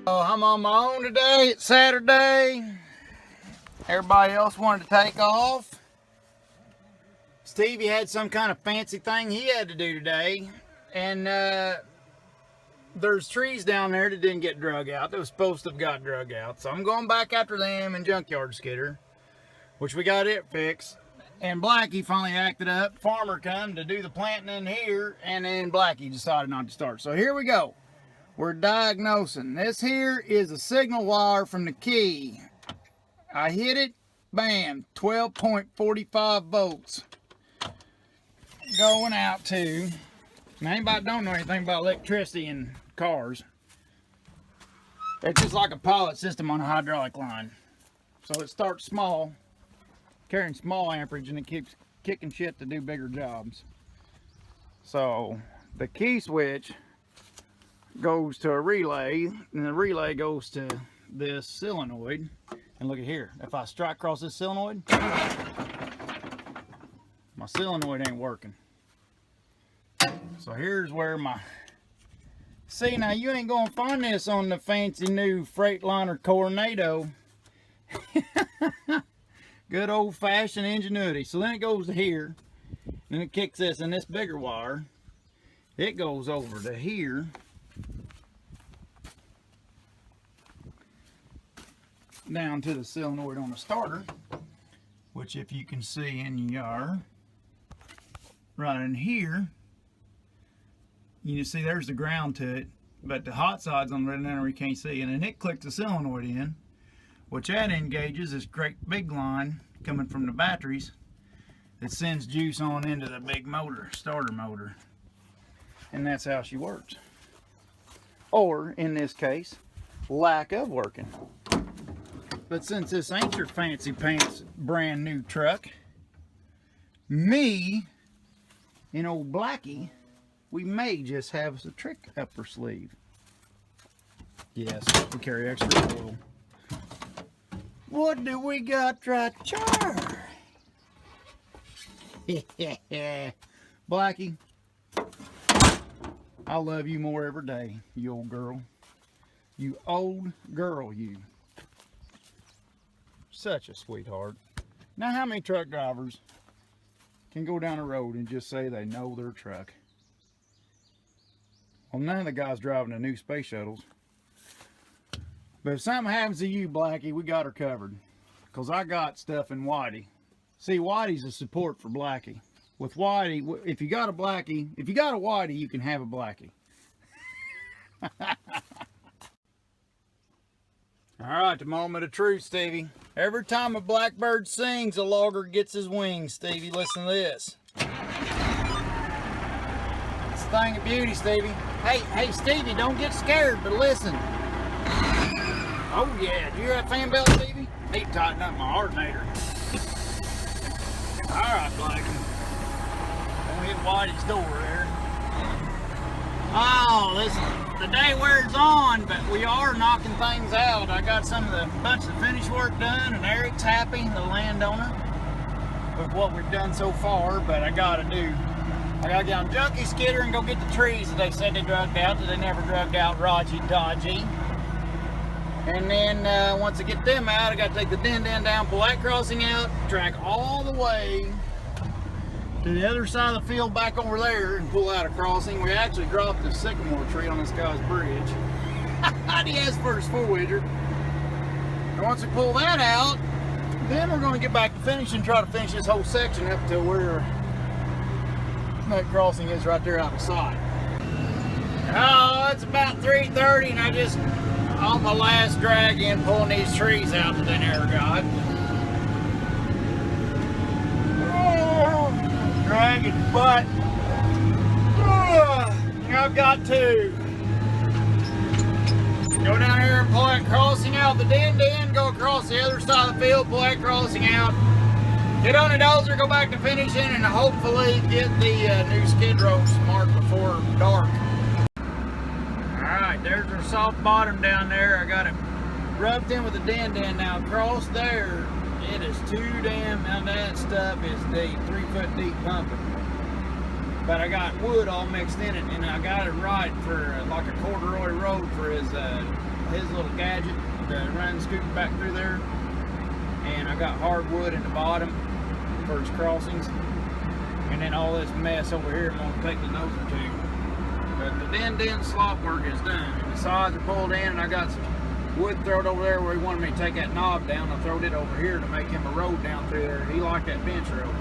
Oh, I'm on my own today. It's Saturday. Everybody else wanted to take off. Stevie had some kind of fancy thing he had to do today. And there's trees down there that didn't get drug out. That was supposed to have got drug out. So I'm going back after them and Junkyard Skidder, which we got it fixed. And Blackie finally acted up. Farmer come to do the planting in here, and then Blackie decided not to start. So here we go. We're diagnosing. This here is a signal wire from the key. I hit it, bam, 12.45 volts. Going out to, now anybody don't know anything about electricity in cars, it's just like a pilot system on a hydraulic line. So it starts small, carrying small amperage, and it keeps kicking shit to do bigger jobs. So the key switch goes to a relay, and the relay goes to this solenoid. And look at here, if I strike across this solenoid, my solenoid ain't working. So here's where my, see, now you ain't gonna find this on the fancy new Freightliner Coronado. Good old-fashioned ingenuity. So then it goes to here, then it kicks this, and this bigger wire, it goes over to here, down to the solenoid on the starter, which if you can see in your right in here, you can see there's the ground to it, but the hot side's on the red end you can't see, and then it clicks the solenoid in, which that engages this great big line coming from the batteries that sends juice on into the big motor, starter motor, and that's how she works. Or in this case, lack of working. But since this ain't your fancy pants brand new truck, me and old Blackie, we may just have a trick up our sleeve. Yes, we carry extra oil. What do we got right here? Blackie, I love you more every day, you old girl. You old girl, you. Such a sweetheart. Now, how many truck drivers can go down the road and just say they know their truck? Well, none of the guys driving the new space shuttles. But if something happens to you, Blackie, we got her covered. Because I got stuff in Whitey. See, Whitey's a support for Blackie. With Whitey, if you got a Blackie, if you got a Whitey, you can have a Blackie. Alright, the moment of truth, Stevie. Every time a blackbird sings, a logger gets his wings, Stevie. Listen to this. It's a thing of beauty, Stevie. Hey, Stevie, don't get scared, but listen. Oh, yeah. Do you hear that fan belt, Stevie? Need to tighten up my alternator. Alright, Blackie. Don't hit Whitey's door there. Oh, listen. The day wears on, but we are knocking things out. I got bunch of finish work done, and Eric's happy, the landowner, with what we've done so far. But I gotta get on Junkie Skidder and go get the trees that they said they drugged out, that they never drugged out, Raji Dodgy. And then once I get them out, I gotta take the den down, pull that crossing out, track all the way to the other side of the field back over there and pull out a crossing. We actually dropped a sycamore tree on this guy's bridge. He asked for his four-wheeler. And once we pull that out, then we're going to get back to finish and try to finish this whole section up to where that crossing is right there out of sight. Oh, it's about 3:30 and I just on my last drag in pulling these trees out that they never got. Dragging butt. I've got to go down here and pull that crossing out the den, go across the other side of the field, pull that crossing out, get on the dozer, go back to finishing, and hopefully get the new skid row marked before dark. Alright, there's our soft bottom down there. I got it rubbed in with the den now. Across there, it is too damn, now that stuff is deep, 3 foot deep pumping. But I got wood all mixed in it, and I got it right for like a corduroy road for his his little gadget to run the scooter back through there. And I got hardwood in the bottom for his crossings. And then all this mess over here, I'm gonna take the noser to. But the den slop work is done. And the sides are pulled in, and I got some wood thrown over there where he wanted me to take that knob down. I throwed it over here to make him a road down through there. He liked that bench road.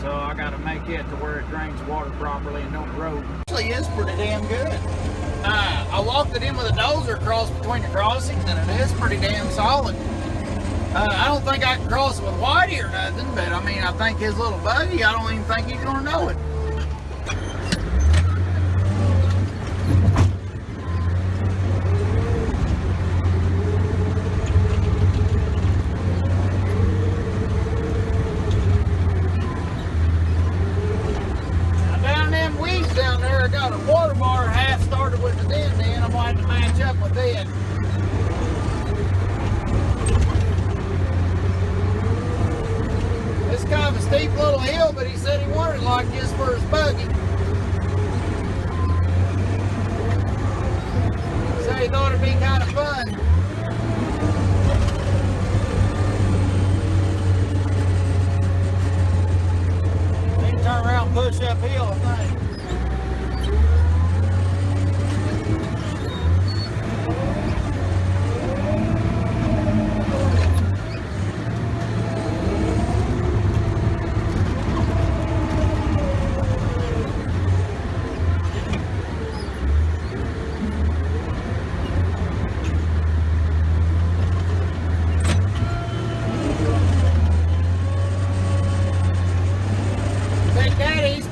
So I got to make it to where it drains water properly and don't erode. Actually, it's pretty damn good. I walked it in with a dozer across between the crossings, and it is pretty damn solid. I don't think I can cross it with Whitey or nothing, but I mean, I think his little buddy, I don't even think he's gonna know it. Down there, I got a water bar half started with the den. I'm going to match up with it. It's kind of a steep little hill, but he said he wanted it like this for his buggy. So he thought it'd be kind of fun. He can turn around and push uphill, I think.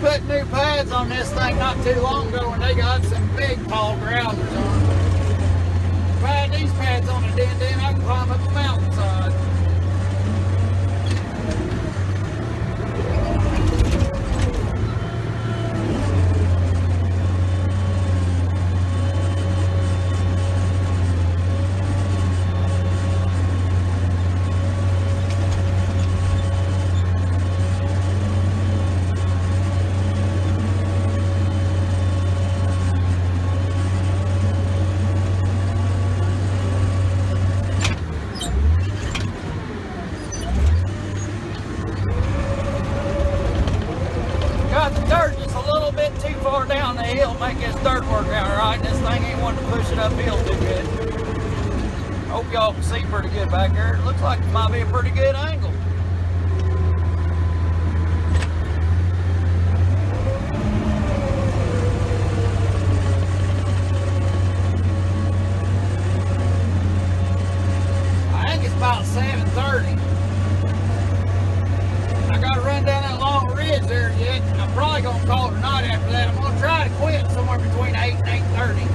Put new pads on this thing not too long ago, and they got some big tall grounders on them. If I had these pads on the den, I can climb up a mountainside. Down the hill, make this dirt work out right. This thing ain't wanting to push it uphill too good. Hope y'all can see pretty good back there. It looks like it might be a pretty good angle. I think it's about 7:30. I gotta run down that long ridge there yet. I'm probably gonna call it a night after that. I'm gonna try to quit somewhere between 8 and 8:30.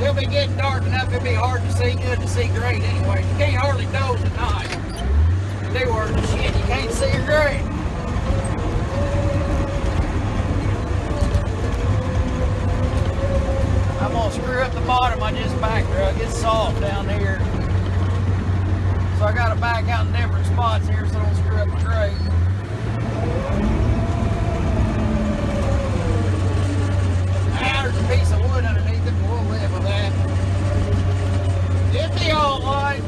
It'll be getting dark enough, it'll be hard to see good to see great anyway. You can't hardly doze at night. They were shit, you can't see your grade. I'm gonna screw up the bottom of this back drug. It's soft down here. So I gotta back out in different spots here so I don't screw up my grade. There's a piece of wood underneath it, but we'll live with that. It'll be alright.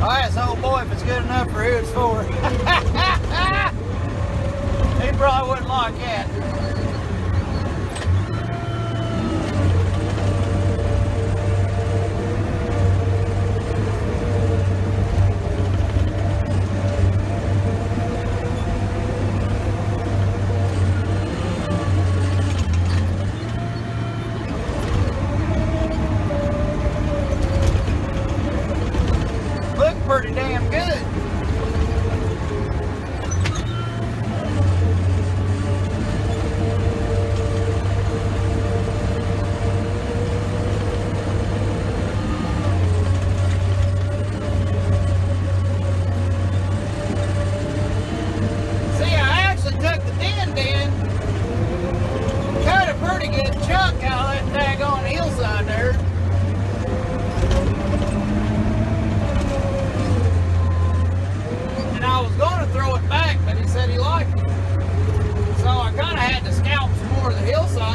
Alright, so old boy, if it's good enough for who it's for. He probably wouldn't like that. Look pretty damn good.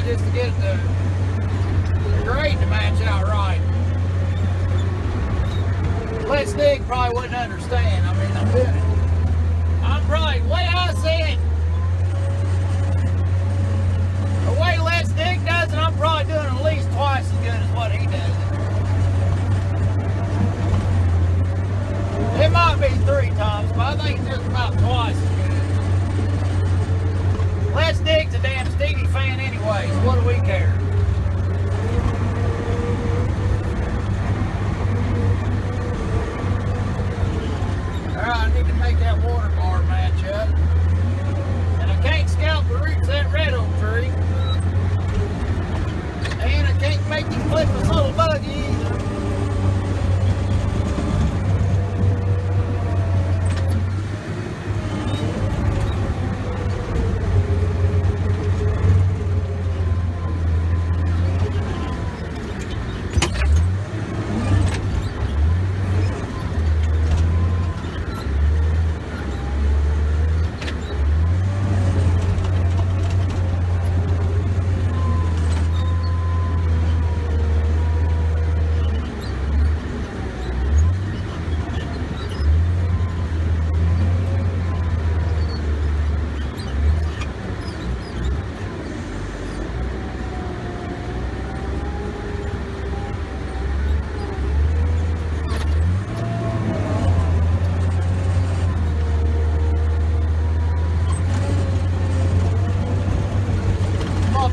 down just to get the grade to match out right. Let's Dig probably wouldn't understand. I mean, I'm doing it. I'm probably, the way I see it, the way Let's Dig does it, I'm probably doing at least twice as good as what he does it. It might be 3 times, but I think it's just about twice as good. Let's Dig's a damn Stevie fan anyways. What do we care? Alright, I need to make that water bar match up. And I can't scalp the roots of that red oak tree. And I can't make him flip this little buggy either.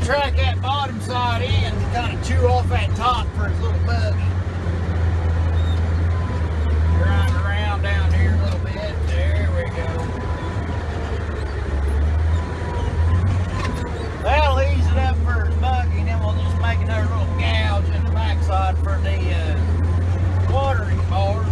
Track that bottom side in to kind of chew off that top for his little buggy. Grind around down here a little bit. There we go. That'll ease it up for his buggy, and then we'll just make another little gouge in the backside for the watering bar.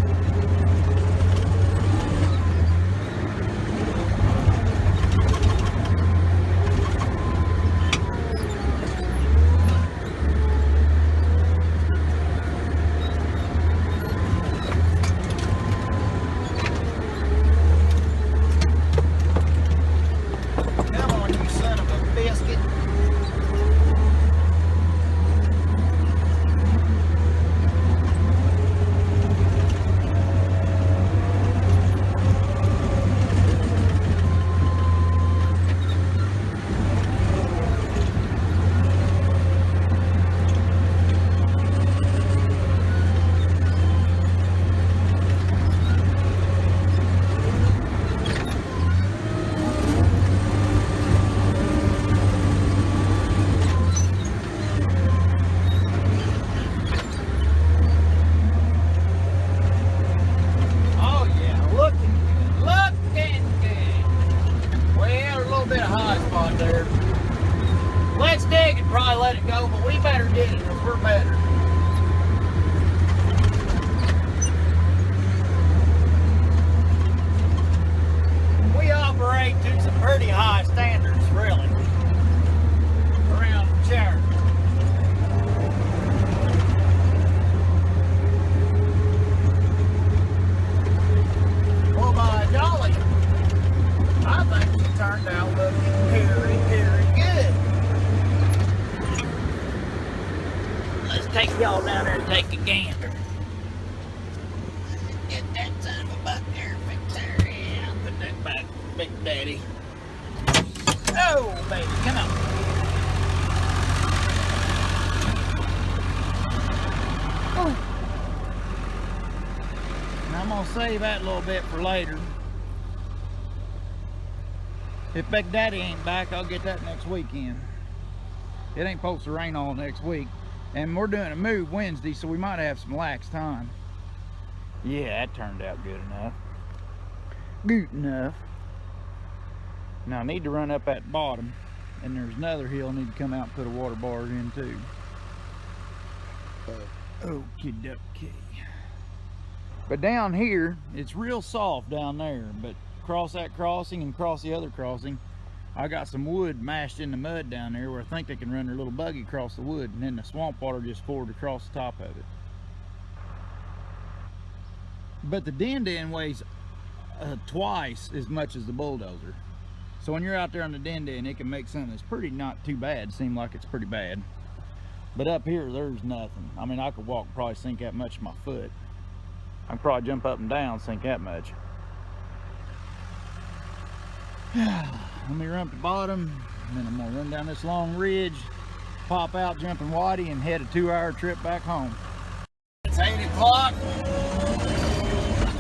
Let's Dig and probably let it go, but we better get it because we're better. We operate to some pretty high standards, really, around the chair. Well, by golly, I think she turned out looking very, very good. Let's take y'all down there and take a gander. Get that son of a buck there, fix there, yeah. Put that back, Big Daddy. Oh, baby, come on. Oh. And I'm gonna save that little bit for later. If Big Daddy ain't back, I'll get that next weekend. It ain't supposed to rain all next week. And we're doing a move Wednesday, so we might have some lax time. Yeah, that turned out good enough. Good enough. Now I need to run up at bottom, and there's another hill I need to come out and put a water bar in too. Okie dokie. But down here, it's real soft down there, but across that crossing and across the other crossing, I got some wood mashed in the mud down there where I think they can run their little buggy across the wood, and then the swamp water just poured across the top of it. But the Din Din weighs twice as much as the bulldozer. So when you're out there on the Denden, it can make something that's pretty not too bad seem like it's pretty bad. But up here, there's nothing. I mean, I could walk and probably sink that much in my foot. I can probably jump up and down, sink that much. Let me run up the bottom, and then I'm gonna run down this long ridge, pop out jumping Waddy, and head a 2-hour trip back home. It's 8 o'clock.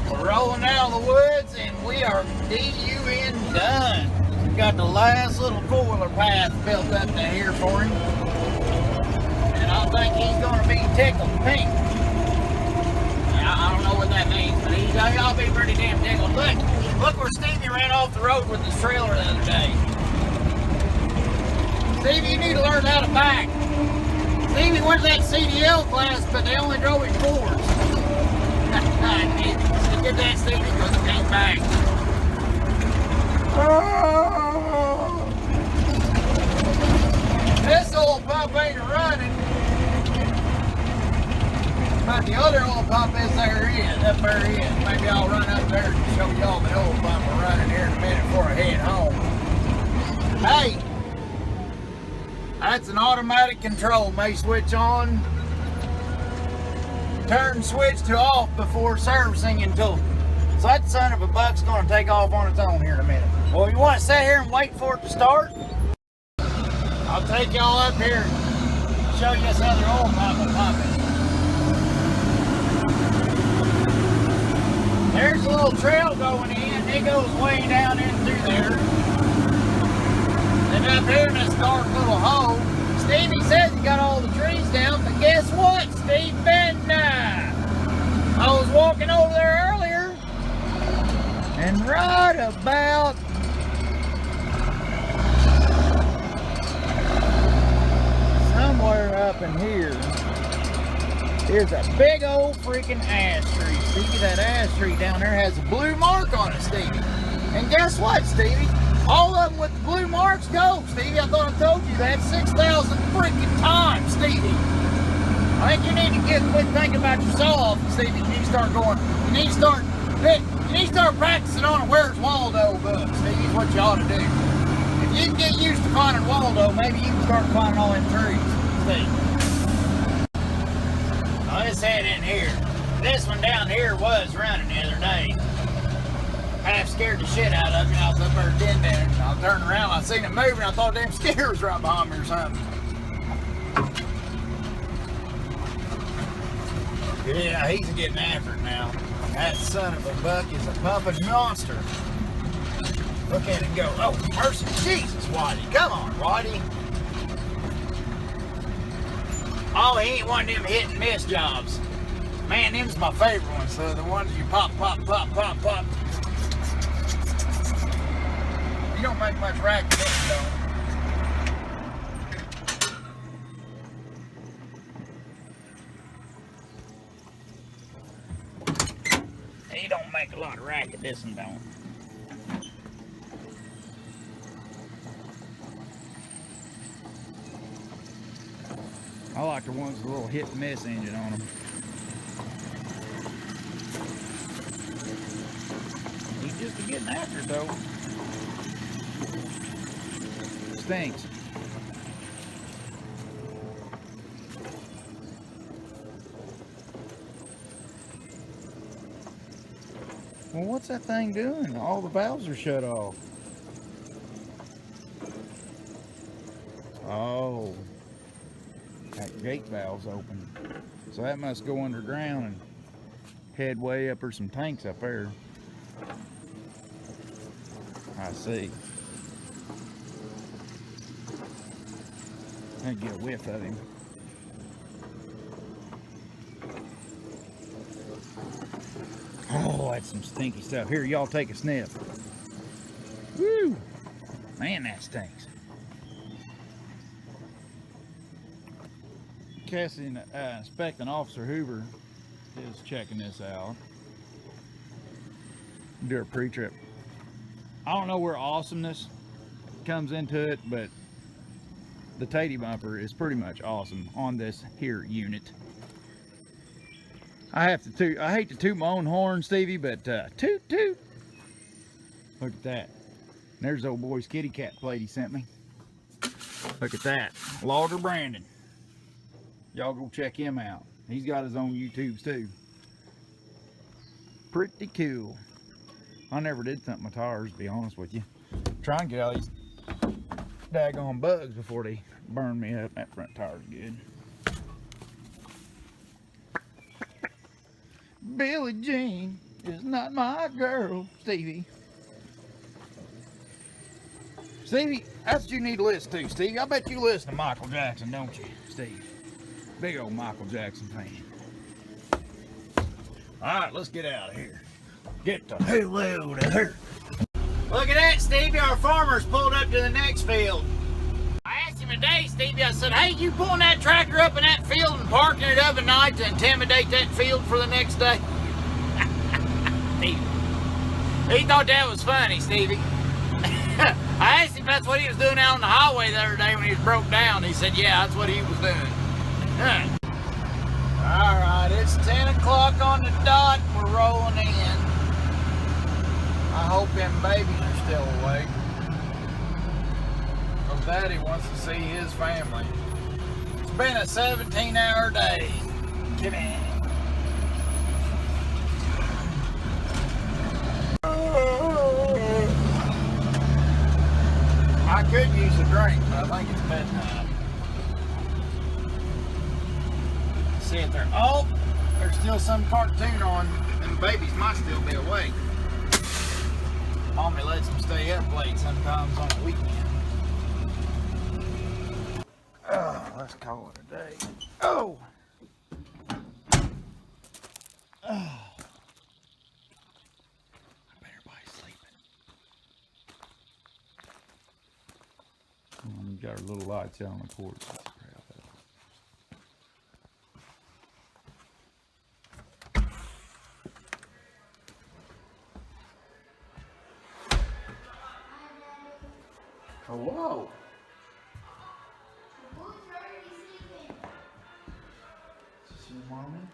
We're rolling out of the woods, and we are DUN done. We got the last little 4-wheeler path built up to here for him. And I think he's gonna be tickled pink. I don't know what that means, but y'all be pretty damn tickled. Look where Stevie ran off the road with his trailer the other day. Stevie, you need to learn how to back. Stevie went to that CDL class, but they only drove in 4s. Get that, Stevie, because it came back. This old pump ain't running. But the other old pump is up there is. Maybe I'll run up there and show y'all the old pump we're running here in a minute before I head home. Hey, that's an automatic control. May switch on, turn switch to off before servicing until. So that son of a buck's gonna take off on its own here in a minute. Well, you want to sit here and wait for it to start? I'll take y'all up here and show you this other old pump will pump it. There's a little trail going in. It goes way down in through there. And up here in this dark little hole, Stevie says he got all the trees down, but guess what, Steve? I was walking over there earlier, and right about somewhere up in here, there's a big old freaking ash tree. Stevie, that ash tree down there has a blue mark on it, Stevie. And guess what, Stevie? All of them with the blue marks go, Stevie. I thought I told you that 6,000 freaking times, Stevie. I think you need to quit thinking about your saw, Stevie. You need to start going. You need to start practicing on a Where's Waldo book, Stevie. Is what you ought to do. If you can get used to finding Waldo, maybe you can start finding all them trees, Stevie. Let's head in here. This one down here was running the other day. Half scared the shit out of me. I was up there Denden, and I turned around, I seen it moving, I thought damn Skinner was right behind me or something. Yeah, he's getting after it now. That son of a buck is a pumping monster. Look at him go. Oh, mercy, Jesus, Waddy. Come on, Waddy. Oh, he ain't one of them hit and miss jobs. Man, them's my favorite ones. So the ones you pop, pop, pop, pop, pop. You don't make much racket though. He don't make a lot of racket, this one don't. I like the ones with a little hit and miss engine on them. He's just getting after it though. Stinks. Well, what's that thing doing? All the valves are shut off. Oh. That gate valve's open. So that must go underground and head way up, or some tanks up there. I see. I'd get a whiff of him. Oh, that's some stinky stuff. Here, y'all take a sniff. Woo! Man, that stinks. Cassie, Inspecting Officer Hoover is checking this out. Do a pre-trip. I don't know where awesomeness comes into it, but the Tatey bumper is pretty much awesome on this here unit. I hate to toot my own horn, Stevie, but toot toot. Look at that. There's old boy's kitty cat plate he sent me. Look at that. Lauder Brandon. Y'all go check him out. He's got his own YouTubes too. Pretty cool. I never did thump my tires, to be honest with you. Try and get all these daggone bugs before they burn me up. That front tire's good. Billie Jean is not my girl, Stevie. Stevie, that's what you need to listen to, Stevie. I bet you listen to Michael Jackson, don't you, Steve? Big old Michael Jackson fan. Alright, let's get out of here. Get the hell out of here. Look at that, Stevie. Our farmer's pulled up to the next field. I asked him today, Stevie, I said, hey, you pulling that tractor up in that field and parking it overnight to intimidate that field for the next day? He thought that was funny, Stevie. I asked him if that's what he was doing out on the highway the other day when he was broke down. He said, yeah, that's what he was doing. Alright, it's 10 o'clock on the dot. We're rolling in. I hope them babies are still awake. Because Daddy wants to see his family. It's been a 17-hour day. Come in. I could use a drink, but I think it's bedtime. See if they're, oh, there's still some cartoon on, and the babies might still be awake. Mommy lets them stay up late sometimes on the weekend. Oh, let's call it a day. Oh! Oh. I bet everybody's sleeping. We got our little lights out on the porch. Oh, whoa. Is this your mommy?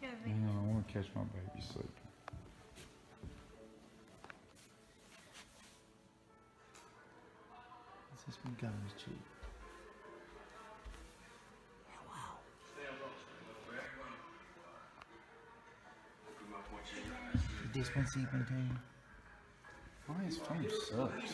Hang on, I want to catch my baby sleeping. What's this one got on his cheek? Wow. This one sleeping too? Why his phone sucks?